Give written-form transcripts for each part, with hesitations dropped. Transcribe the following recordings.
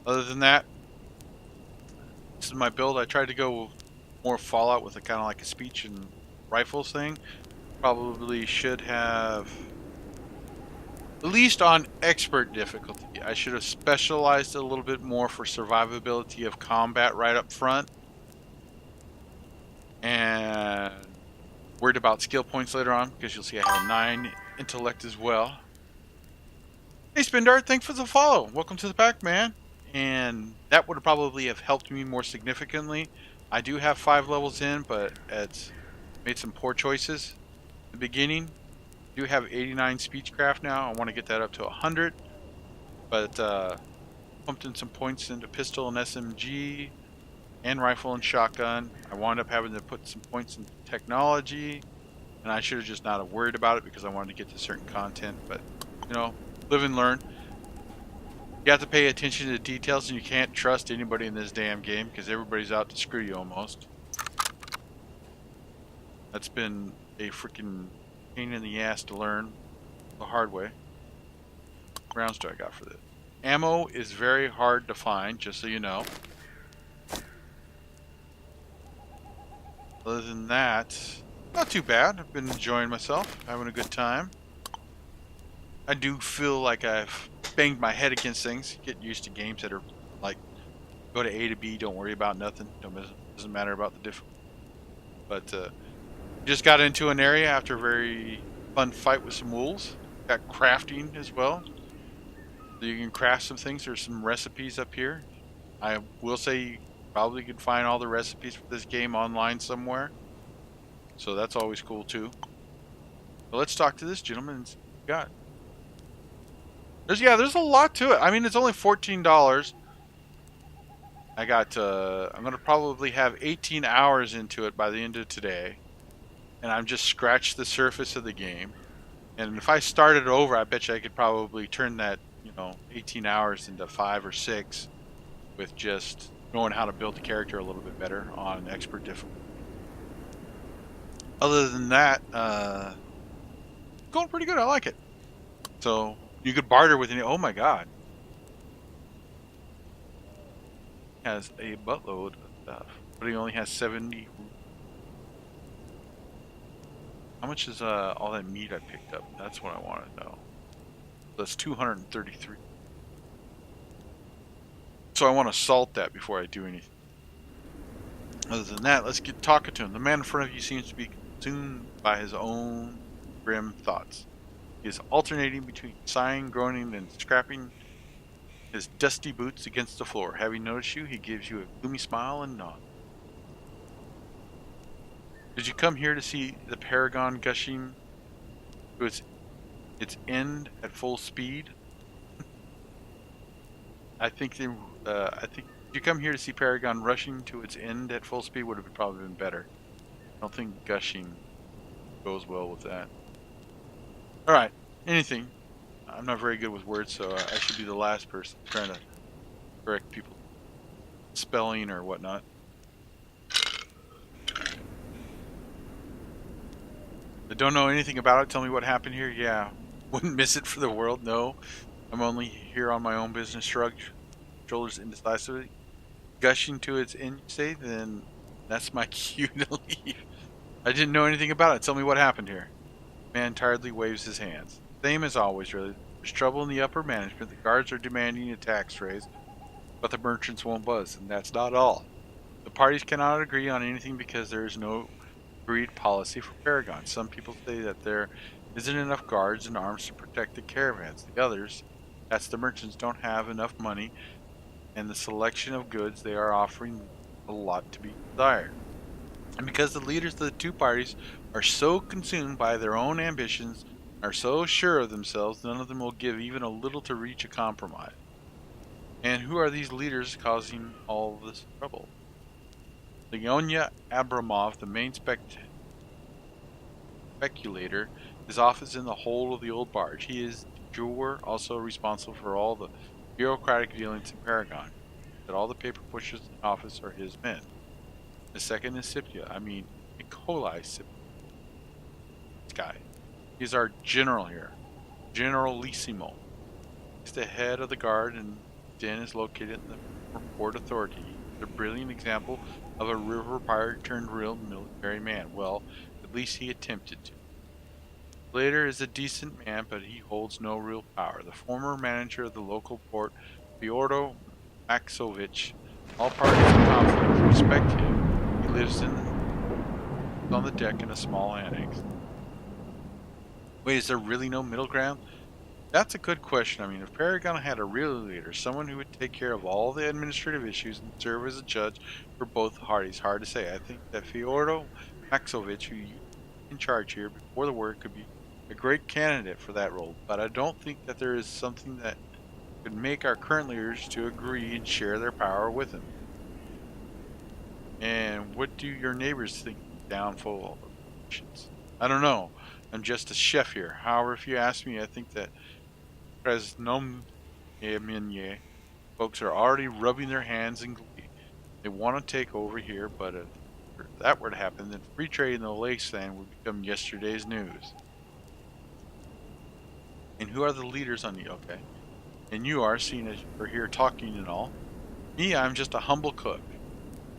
Other than that, this is my build. I tried to go more Fallout with a kind of like a speech and rifles thing. Probably should have, at least on expert difficulty, I should have specialized a little bit more for survivability of combat right up front. And worried about skill points later on because you'll see I have a 9 intellect as well. Hey Spindart, thanks for the follow. Welcome to the pack, man. And that would probably have helped me more significantly. I do have 5 levels in, but it's made some poor choices in the beginning. I do have 89 speechcraft now. I want to get that up to 100. But pumped in some points into pistol and SMG and rifle and shotgun. I wound up having to put some points in technology, and I should have just not have worried about it because I wanted to get to certain content. But you know, live and learn. You have to pay attention to the details, and you can't trust anybody in this damn game because everybody's out to screw you almost. That's been a freaking pain in the ass to learn the hard way. What rounds do I got for this? Ammo is very hard to find, just so you know. Other than that, not too bad. I've been enjoying myself, having a good time. I do feel like I've banged my head against things. Get used to games that are like, go to A to B, don't worry about nothing. Doesn't matter about the difficulty. But just got into an area after a very fun fight with some wolves. Got crafting as well. So you can craft some things. There's some recipes up here. I will say you probably can find all the recipes for this game online somewhere. So that's always cool too. But let's talk to this gentleman and see what we got. There's a lot to it. I mean, it's only $14. I got I'm gonna probably have 18 hours into it by the end of today, and I'm just scratched the surface of the game. And if I started over, I bet you I could probably turn that 18 hours into 5 or 6 with just knowing how to build the character a little bit better on expert difficulty. Other than that, going pretty good. I like it. So you could barter with any. Oh my god, he has a buttload of stuff, but he only has 70. How much is all that meat I picked up? That's what I want to know. That's 233. So I want to salt that before I do anything. Other than that, let's get talking to him. The man in front of you seems to be consumed by his own grim thoughts. He is alternating between sighing, groaning, and scraping his dusty boots against the floor. Having noticed you, he gives you a gloomy smile and nod. Did you come here to see the Paragon gushing to its end at full speed? I think did you come here to see Paragon rushing to its end at full speed would have probably been better. I don't think gushing goes well with that. Alright, anything. I'm not very good with words, so I should be the last person trying to correct people spelling or whatnot. I don't know anything about it. Tell me what happened here. Yeah, wouldn't miss it for the world. No, I'm only here on my own business. Shrugged shoulders indecisively. Gushing to its end, you say? Then that's my cue to leave. I didn't know anything about it. Tell me what happened here. Man tiredly waves his hands. Same as always, really. There's trouble in the upper management. The guards are demanding a tax raise, but the merchants won't buzz, and that's not all. The parties cannot agree on anything because there is no agreed policy for Paragon. Some people say that there isn't enough guards and arms to protect the caravans. The others, that's the merchants, don't have enough money, and the selection of goods they are offering a lot to be desired. And because the leaders of the two parties are so consumed by their own ambitions, are so sure of themselves, none of them will give even a little to reach a compromise. And who are these leaders causing all this trouble? Leonia Abramov, the main speculator, his office in the hold of the old barge. He is de jure also responsible for all the bureaucratic dealings in Paragon. That all the paper pushers in the office are his men. The second is Nikolai Scipio. This guy. He's our general here. Generalissimo. He's the head of the guard and den is located in the Port Authority. He's a brilliant example of a river pirate turned real military man. Well, at least he attempted to. Later is a decent man, but he holds no real power. The former manager of the local port, Fyodor Maksovich, all parties in conflict respect him. He lives on the deck in a small annex. Wait, is there really no middle ground? That's a good question. I mean, if Paragon had a real leader, someone who would take care of all the administrative issues and serve as a judge for both parties, hard to say. I think that Fyodor Maksovich, who you in charge here before the war, could be a great candidate for that role, but I don't think that there is something that could make our current leaders to agree and share their power with him. And what do your neighbors think of the downfall of nations? I don't know. I'm just a chef here. However, if you ask me, I think that Krasnomye folks are already rubbing their hands in glee. They want to take over here, but if that were to happen, then free trade in the Lakesland would become yesterday's news. And who are the leaders on the okay? And you are, seeing as you're here talking and all. Me, I'm just a humble cook.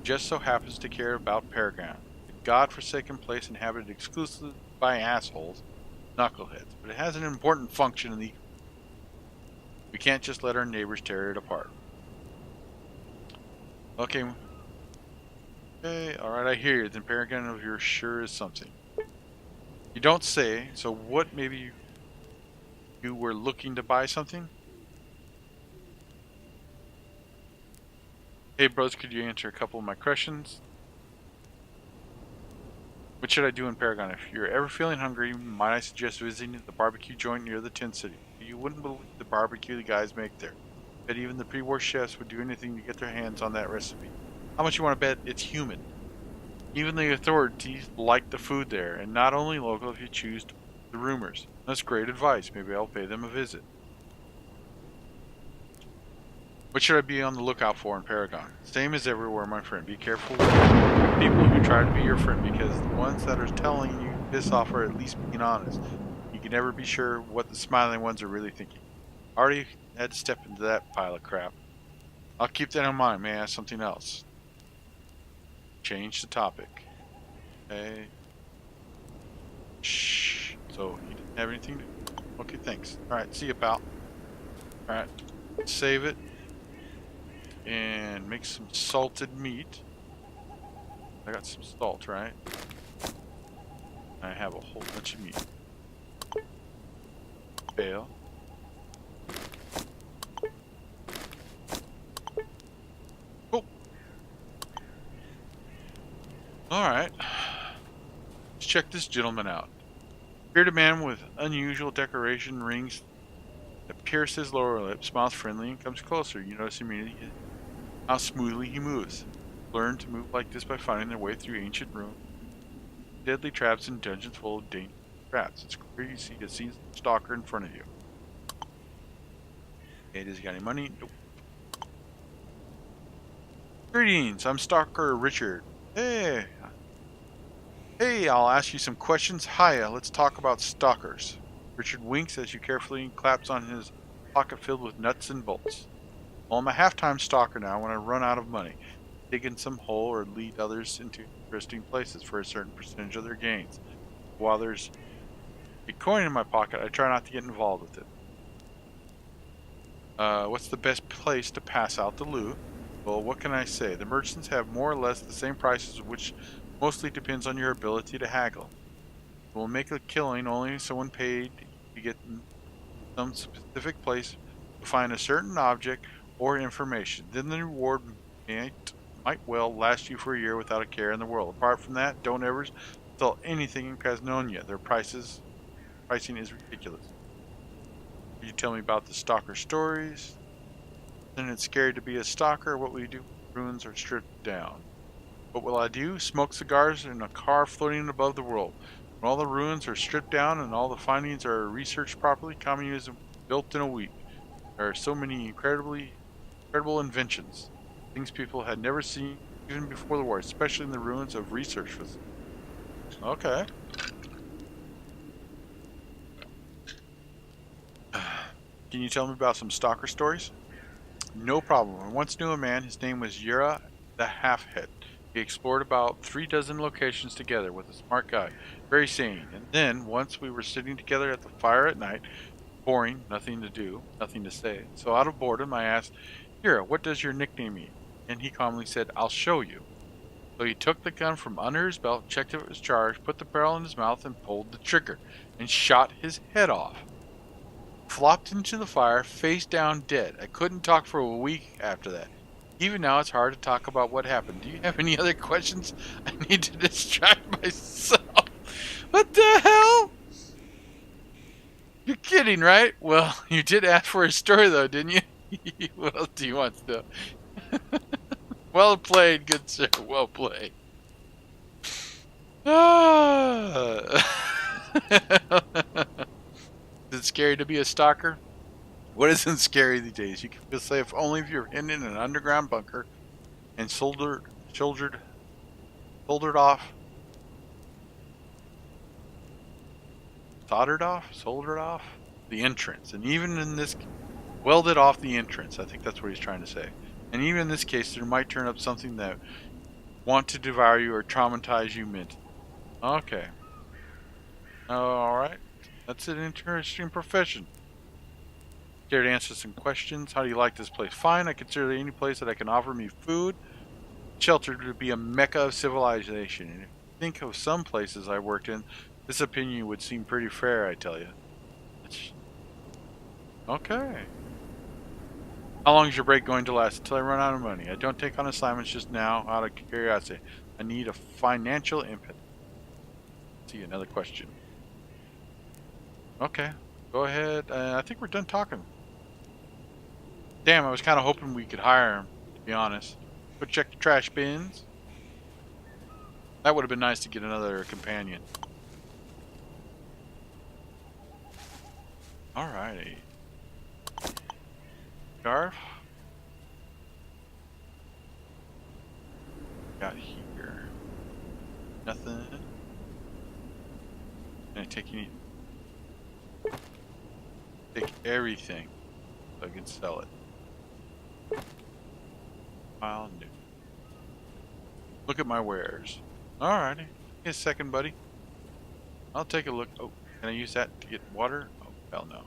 Just so happens to care about Paragon, a god-forsaken place inhabited exclusively by assholes, knuckleheads. But it has an important function in the... We can't just let our neighbors tear it apart. Okay. Okay, alright, I hear you. Then Paragon of yours sure is something. You don't say, so what maybe you were looking to buy something? Hey bros, could you answer a couple of my questions? What should I do in Paragon? If you're ever feeling hungry, might I suggest visiting the barbecue joint near the Tin City? You wouldn't believe the barbecue the guys make there. Bet even the pre-war chefs would do anything to get their hands on that recipe. How much you want to bet it's human? Even the authorities like the food there, and not only local if you choose to the rumors. That's great advice. Maybe I'll pay them a visit. What should I be on the lookout for in Paragon? Same as everywhere, my friend. Be careful with people who try to be your friend, because the ones that are telling you piss off are at least being honest. You can never be sure what the smiling ones are really thinking. Already had to step into that pile of crap. I'll keep that in mind. May I ask something else? Change the topic. Okay. Shh. So, you didn't have anything to... Okay, thanks. Alright, see you, pal. Alright. Save it. And make some salted meat. I got some salt, right? I have a whole bunch of meat. Bail. Oh. Alright. Let's check this gentleman out. Bearded man with unusual decoration rings that pierce his lower lip, smiles friendly, and comes closer. You notice immediately how smoothly he moves. Learn to move like this by finding their way through ancient ruins, deadly traps, and dungeons full of dangerous traps. It's clear you see a seasoned stalker in front of you. Okay, does he got any money? Nope. Greetings, I'm Stalker Richard. Hey, I'll ask you some questions. Hiya, let's talk about stalkers. Richard winks as you carefully claps on his pocket filled with nuts and bolts. Well, I'm a half-time stalker now when I run out of money. Dig in some hole or lead others into interesting places for a certain percentage of their gains. While there's a coin in my pocket, I try not to get involved with it. What's the best place to pass out the loot? Well, what can I say? The merchants have more or less the same prices, which mostly depends on your ability to haggle. We'll make a killing only if someone paid to get some specific place to find a certain object or information. Then the reward might well last you for a year without a care in the world. Apart from that, don't ever sell anything in Krasnomye. Their pricing is ridiculous. Could you tell me about the stalker stories? Isn't it scary to be a stalker? What will you do when ruins are stripped down? What will I do? Smoke cigars in a car floating above the world. When all the ruins are stripped down and all the findings are researched properly, communism built in a week. There are so many incredible inventions. Things people had never seen even before the war, especially in the ruins of research facilities. Okay. Can you tell me about some stalker stories? no problem. I once knew a man, his name was Yura the Half-Head. He explored about 3 dozen locations together with a smart guy, very sane. And then, once we were sitting together at the fire at night, boring, nothing to do, nothing to say. So out of boredom, I asked, Yura, what does your nickname mean? And he calmly said, I'll show you. So he took the gun from under his belt, checked if it was charged, put the barrel in his mouth, and pulled the trigger, and shot his head off. Flopped into the fire, face down dead. I couldn't talk for a week after that. Even now, it's hard to talk about what happened. Do you have any other questions? I need to distract myself. What the hell? You're kidding, right? Well, you did ask for a story, though, didn't you? What else do you want to know? Well played, good sir. Well played. Is it scary to be a stalker? What isn't scary these days? You can feel safe only if you're hidden in an underground bunker and soldered off the entrance. And even in this, welded off the entrance. I think that's what he's trying to say. And even in this case, there might turn up something that want to devour you or traumatize you mentally. Okay. Alright. That's an interesting profession. Care to answer some questions? How do you like this place? Fine. I consider any place that I can offer me food, shelter to be a mecca of civilization. And if you think of some places I worked in, this opinion would seem pretty fair, I tell you. Okay. How long is your break going to last? Until I run out of money. I don't take on assignments just now out of curiosity. I need a financial input. See, another question. Okay. Go ahead. I think we're done talking. Damn, I was kind of hoping we could hire him, to be honest. Go check the trash bins. That would have been nice to get another companion. Alrighty. Scarf. Got here. Nothing. Can I take any? Take everything so I can sell it. File new. Look at my wares. Alrighty. Give me a second, buddy. I'll take a look. Oh, can I use that to get water? Oh, hell no.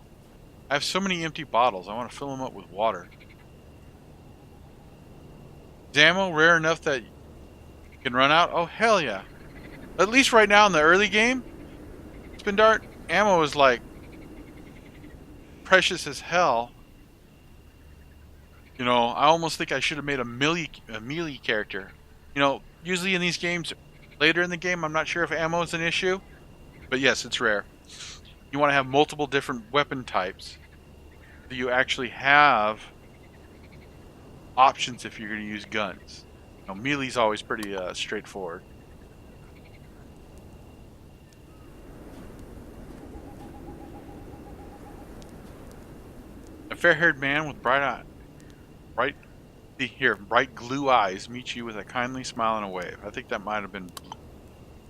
I have so many empty bottles. I want to fill them up with water. Is ammo rare enough that you can run out? Oh, hell yeah. At least right now in the early game, Spin Dart, ammo is like precious as hell. You know, I almost think I should have made a melee character. You know, usually in these games, later in the game, I'm not sure if ammo is an issue. But yes, it's rare. You want to have multiple different weapon types. So you actually have options if you're going to use guns. You know, melee's always pretty straightforward. A fair-haired man with bright glue eyes meets you with a kindly smile and a wave. I think that might have been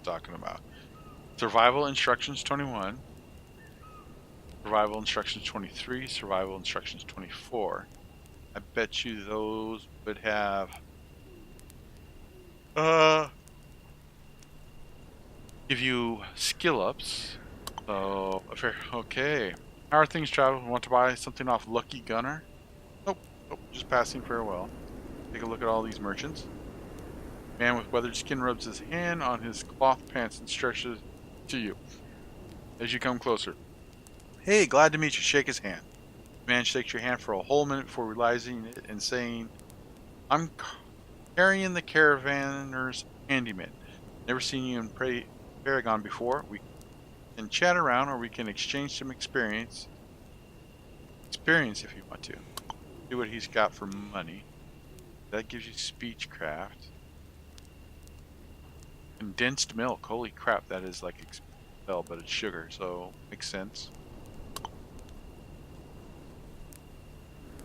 talking about. Survival instructions 21. Survival instructions 23. Survival instructions 24. I bet you those would have give you skill ups. So okay. How are things, travel? Want to buy something off Lucky Gunner? Nope. Just passing farewell. Take a look at all these merchants. Man with weathered skin rubs his hand on his cloth pants and stretches to you as you come closer. Hey, glad to meet you. Shake his hand. The man shakes your hand for a whole minute before realizing it and saying, I'm carrying the caravanner's handyman. Never seen you in Paragon before. We can chat around or we can exchange some experience. Experience if you want to. See what he's got for money. That gives you speechcraft. Condensed milk. Holy crap, that is like expel, but it's sugar, so makes sense.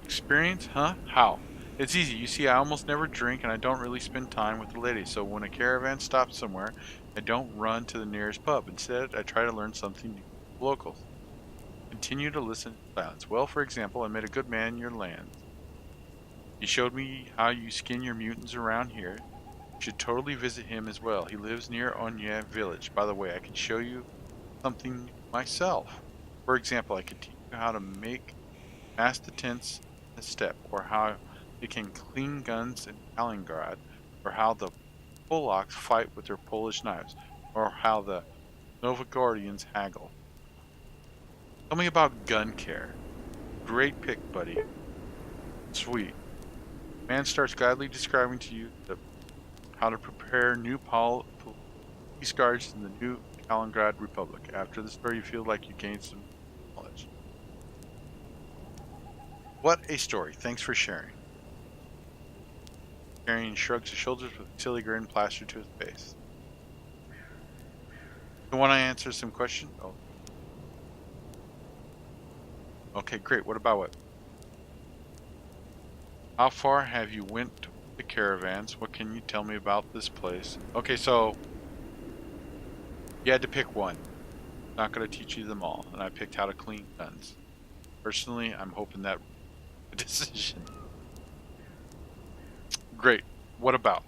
Experience? Huh? How? It's easy. You see, I almost never drink and I don't really spend time with the ladies, so when a caravan stops somewhere, I don't run to the nearest pub. Instead, I try to learn something new from the locals. Continue to listen in silence. Well, for example, I met a good man in your land. He showed me how you skin your mutants around here. You should totally visit him as well. He lives near Onya village. By the way, I can show you something myself. For example, I can teach you how to mask the tents in a step, or how they can clean guns in Kaliningrad, or how the Polacks fight with their Polish knives, or how the Novogorodians haggle. Tell me about gun care. Great pick, buddy. Sweet. Man starts gladly describing to you how to prepare new police guards in the new Kaliningrad Republic. After the story, you feel like you gained some knowledge. What a story. Thanks for sharing. Arian shrugs his shoulders with a silly grin plastered to his face. You want to answer some questions? Oh. Okay, great. What about what? How far have you went to the caravans? What can you tell me about this place? Okay, so you had to pick one. I'm not going to teach you them all, and I picked how to clean guns. Personally, I'm hoping that a decision. Great. What about?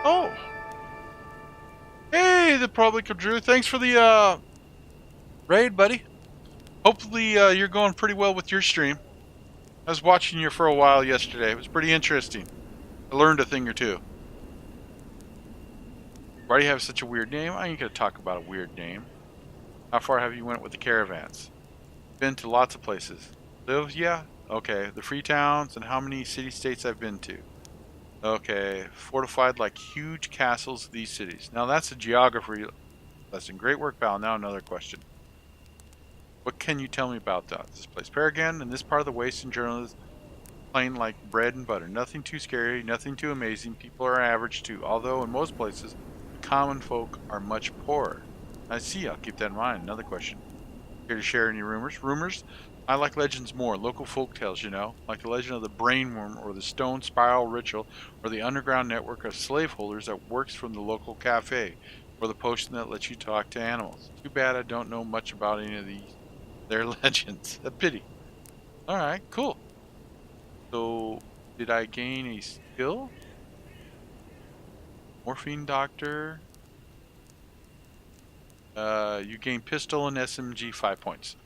Oh! Hey, the public of Drew. Thanks for the raid, buddy. Hopefully you're going pretty well with your stream. I was watching you for a while yesterday. It was pretty interesting. I learned a thing or two. Why do you have such a weird name? I ain't gonna talk about a weird name. How far have you went with the caravans? Been to lots of places. Live? Yeah? Okay. The free towns and how many city-states I've been to. Okay. Fortified like huge castles, these cities. Now that's a geography lesson. Great work, pal. Now another question. What can you tell me about this place? Paragon, in this part of the Western journalism, plain like bread and butter. Nothing too scary, nothing too amazing. People are average too. Although in most places, the common folk are much poorer. I see. I'll keep that in mind. Another question. Here to share any rumors? Rumors? I like legends more. Local folk tales, you know, like the legend of the brainworm or the stone spiral ritual, or the underground network of slaveholders that works from the local cafe, or the potion that lets you talk to animals. Too bad I don't know much about any of these. They're legends. A pity. Alright, cool. So, did I gain a skill? Morphine doctor. You gain pistol and SMG 5 points.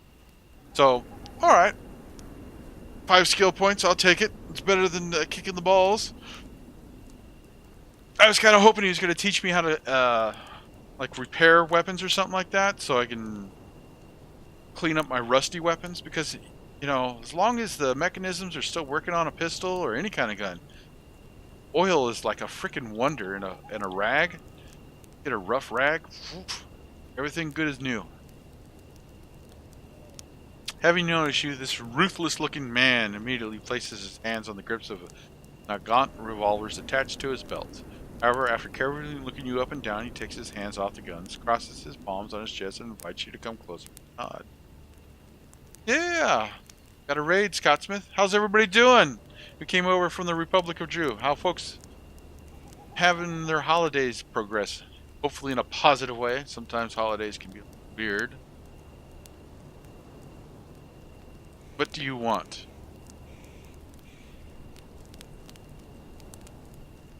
So, alright. 5 skill points, I'll take it. It's better than kicking the balls. I was kind of hoping he was going to teach me how to, like, repair weapons or something like that, so I can clean up my rusty weapons, because, you know, as long as the mechanisms are still working on a pistol or any kind of gun, oil is like a freaking wonder in a rag. Get a rough rag, everything good as new. Having noticed you, this ruthless-looking man immediately places his hands on the grips of gaunt revolvers attached to his belt. However, after carefully looking you up and down, he takes his hands off the guns, crosses his palms on his chest, and invites you to come closer. Odd. Yeah! Got a raid, Scottsmith. How's everybody doing? We came over from the Republic of Drew. How folks having their holidays progress? Hopefully in a positive way. Sometimes holidays can be weird. What do you want?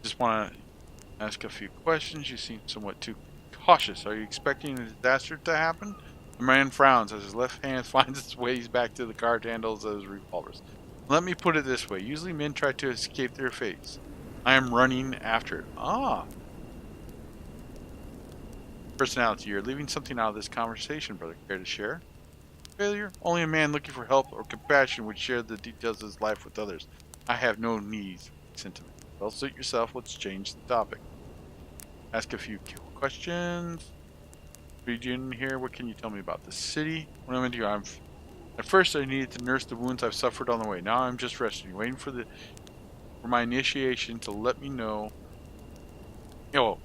Just want to ask a few questions. You seem somewhat too cautious. Are you expecting a disaster to happen? The man frowns as his left hand finds its way back to the card handles of his revolvers. Let me put it this way. Usually men try to escape their fates. I am running after it. Ah. Personality. You're leaving something out of this conversation, brother. Care to share? Failure? Only a man looking for help or compassion would share the details of his life with others. I have no need for sentiment. Well, suit yourself. Let's change the topic. Ask a few questions. Region here. What can you tell me about the city? What am I doing? At first, I needed to nurse the wounds I've suffered on the way. Now I'm just resting, waiting for my initiation to let me know.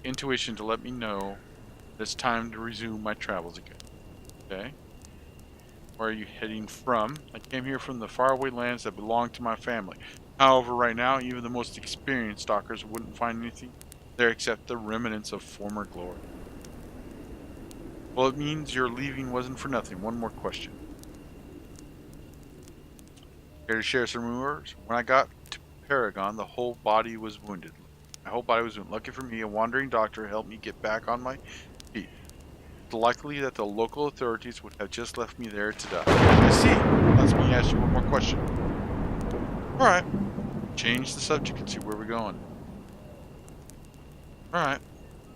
Intuition to let me know that it's time to resume my travels again. Okay. Where are you heading from? I came here from the faraway lands that belong to my family. However, right now, even the most experienced stalkers wouldn't find anything there except the remnants of former glory. Well, it means your leaving wasn't for nothing. One more question. Here to share some rumors. When I got to Paragon, the whole body was wounded. My whole body was wounded. Lucky for me, a wandering doctor helped me get back on my feet. It's likely that the local authorities would have just left me there to die. I see. Let me ask you one more question. Alright. Change the subject and see where we're going. Alright.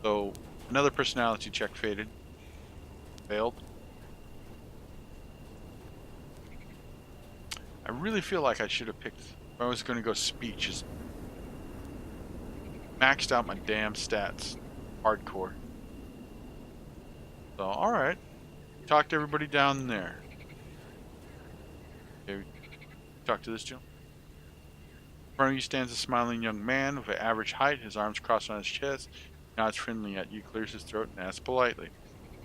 So, another personality check failed. I really feel like I should have picked... If I was going to go speech. Maxed out my damn stats. Hardcore. So, alright. Talk to everybody down there. Okay, talk to this gentleman. In front of you stands a smiling young man of an average height, his arms crossed on his chest. He nods friendly at you, clears his throat, and asks politely,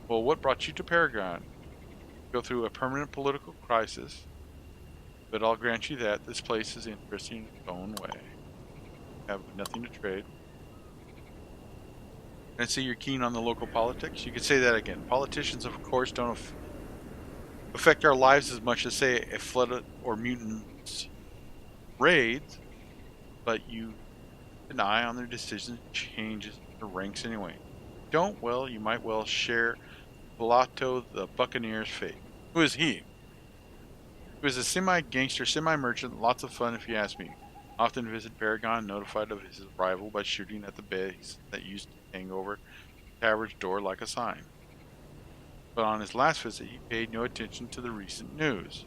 well, what brought you to Paragon? Go through a permanent political crisis, but I'll grant you that this place is interesting in its own way. You have nothing to trade. I see you're keen on the local politics. You could say that again. Politicians, of course, don't affect our lives as much as, say, a flood or mutants raids, but you keep an eye on their decisions and changes in the ranks anyway. Don't, well, you might well share Pilato the Buccaneer's fate. Who is he? He was a semi-gangster, semi-merchant, lots of fun if you ask me. Often visit Paragon, notified of his arrival by shooting at the base that used to hang over the tavern's door like a sign. But on his last visit, he paid no attention to the recent news.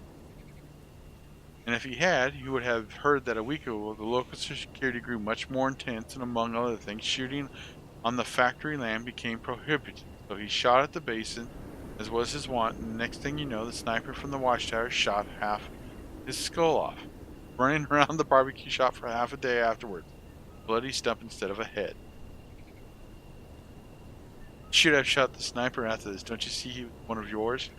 And if he had, you would have heard that a week ago, the local security grew much more intense, and among other things, shooting on the factory land became prohibited. So he shot at the basin, as was his wont, and the next thing you know, the sniper from the watchtower shot half his skull off, running around the barbecue shop for half a day afterwards. Bloody stump instead of a head. Should have shot the sniper after this. Don't you see he was one of yours?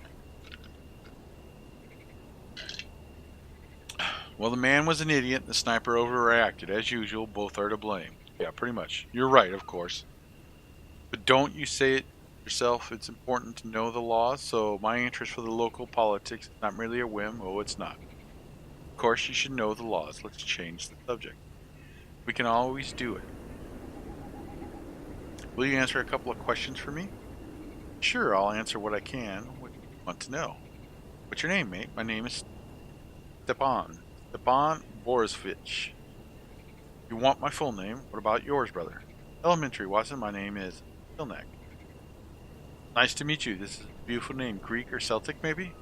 Well, the man was an idiot and the sniper overreacted. As usual, both are to blame. Yeah, pretty much. You're right, of course. But don't you say it yourself, it's important to know the laws, so my interest for the local politics is not merely a whim. Oh, it's not. Of course, you should know the laws. Let's change the subject. We can always do it. Will you answer a couple of questions for me? Sure, I'll answer what I can. What do you want to know? What's your name, mate? My name is Stepan Borisovich. You want my full name? What about yours, brother? Elementary, Watson. My name is Tilnak. Nice to meet you. This is a beautiful name. Greek or Celtic, maybe?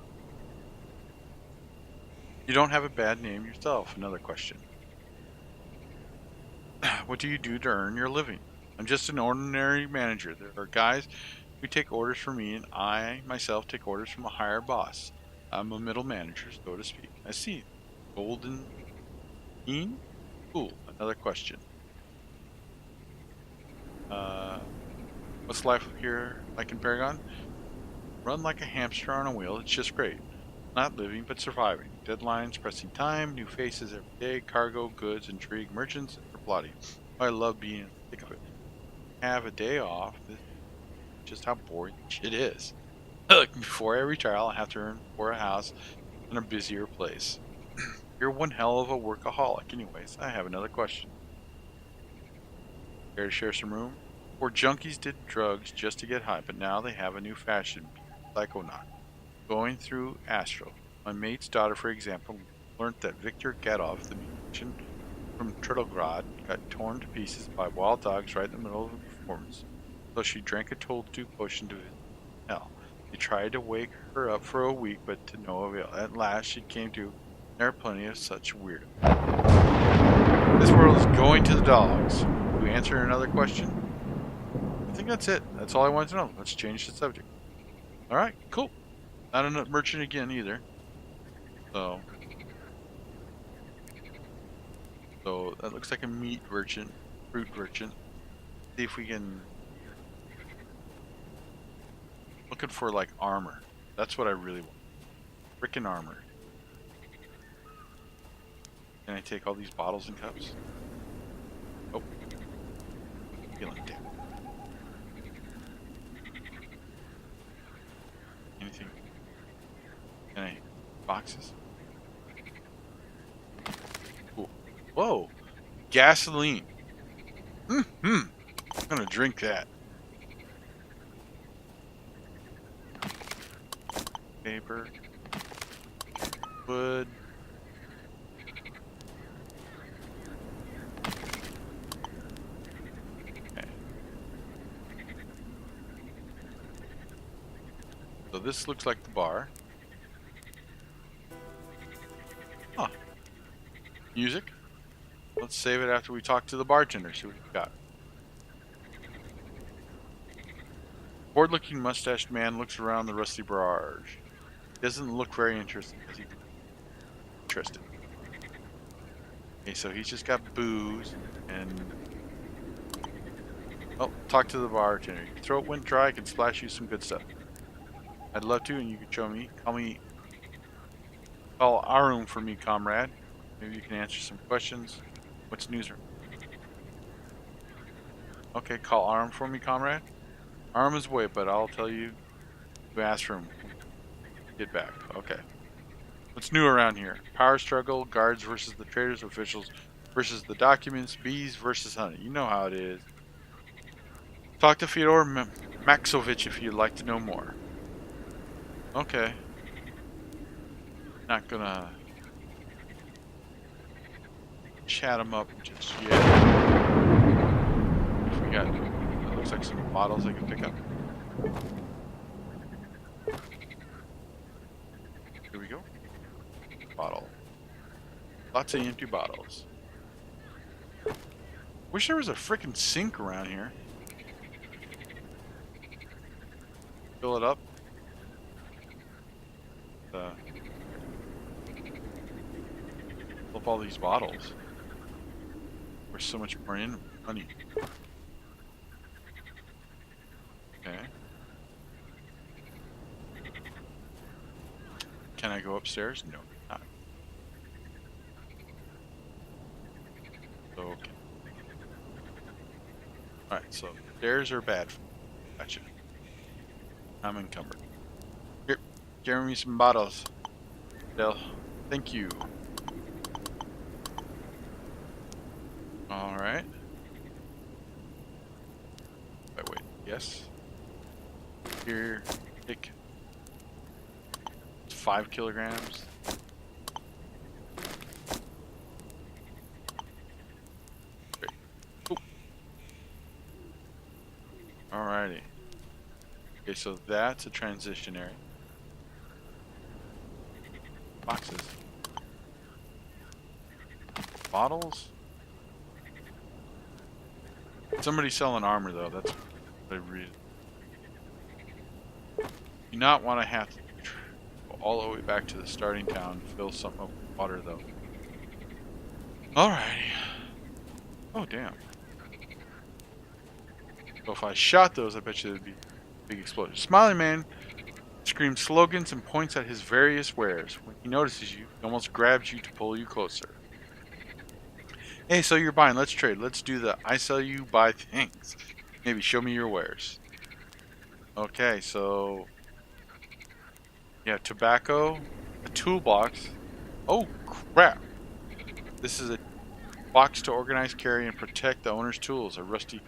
You don't have a bad name yourself. Another question. What do you do to earn your living? I'm just an ordinary manager. There are guys who take orders from me, and I myself take orders from a higher boss. I'm a middle manager, so to speak. I see. Golden Bean? Cool. Another question. What's life here like in Paragon? Run like a hamster on a wheel. It's just great. Not living, but surviving. Deadlines, pressing time, new faces every day, cargo, goods, intrigue, merchants, and plotting. I love being in the thick of it. Have a day off. This is just how boring shit is. Look, before I retire, I'll have to earn for a house in a busier place. You're one hell of a workaholic. Anyways, I have another question. Care to share some room? Before junkies did drugs just to get high, but now they have a new fashion, psychonaut, going through astral. My mate's daughter, for example, learned that Viktor Gadov, the musician from Turtlegrad, got torn to pieces by wild dogs right in the middle of a performance. So she drank a Toldu potion to hell. They tried to wake her up for a week, but to no avail. At last, she came to. There are plenty of such weirdos. This world is going to the dogs. Do we answer another question? I think that's it. That's all I wanted to know. Let's change the subject. Alright, cool. Not a merchant again either. So that looks like a meat merchant, fruit merchant. See if we can... Looking for like armor. That's what I really want. Frickin' armor. Can I take all these bottles and cups? Oh. Feeling damn. Anything? Can I? Boxes? Whoa. Gasoline. I'm gonna drink that. Paper. Wood. Okay. So this looks like the bar. Huh. Music. Let's save it after we talk to the bartender, see what we got. Bored-looking mustached man looks around the rusty barrage. He doesn't look very interested. Okay, so he's just got booze and... Oh, talk to the bartender. Your throat went dry, I can splash you some good stuff. I'd love to, and you can show me. Call our room for me, comrade. Maybe you can answer some questions. What's newsroom? Okay, call Arm for me, comrade. Arm is away, but I'll tell you to ask for him. Get back. Okay. What's new around here? Power struggle, guards versus the traders, officials versus the documents, bees versus honey. You know how it is. Talk to Fyodor Maxovich if you'd like to know more. Okay. Not gonna chat him up just yet. We got, it looks like some bottles I can pick up. Here we go. Bottle. Lots of empty bottles. Wish there was a frickin' sink around here. Fill it up. Fill up all these bottles. There's so much more in money. Okay. Can I go upstairs? No, not. Okay. Alright, so stairs are bad for me. Gotcha. I'm encumbered. Here, carry me some bottles. Del, thank you. Alright. Wait, yes. Here, take 5 kilograms. Great. Cool. Alrighty. Okay, so that's a transition area. Boxes. Bottles? Somebody's selling armor though, that's what I read. You not want to have to go all the way back to the starting town and fill something up with water though. Alrighty. Oh damn. So if I shot those, I bet you there'd be a big explosion. Smiling man screams slogans and points at his various wares. When he notices you, he almost grabs you to pull you closer. Hey, so you're buying, let's trade. Let's do the I sell you, buy things. Maybe show me your wares. Okay, so yeah, tobacco, a toolbox. Oh crap. This is a box to organize, carry, and protect the owner's tools. A rusty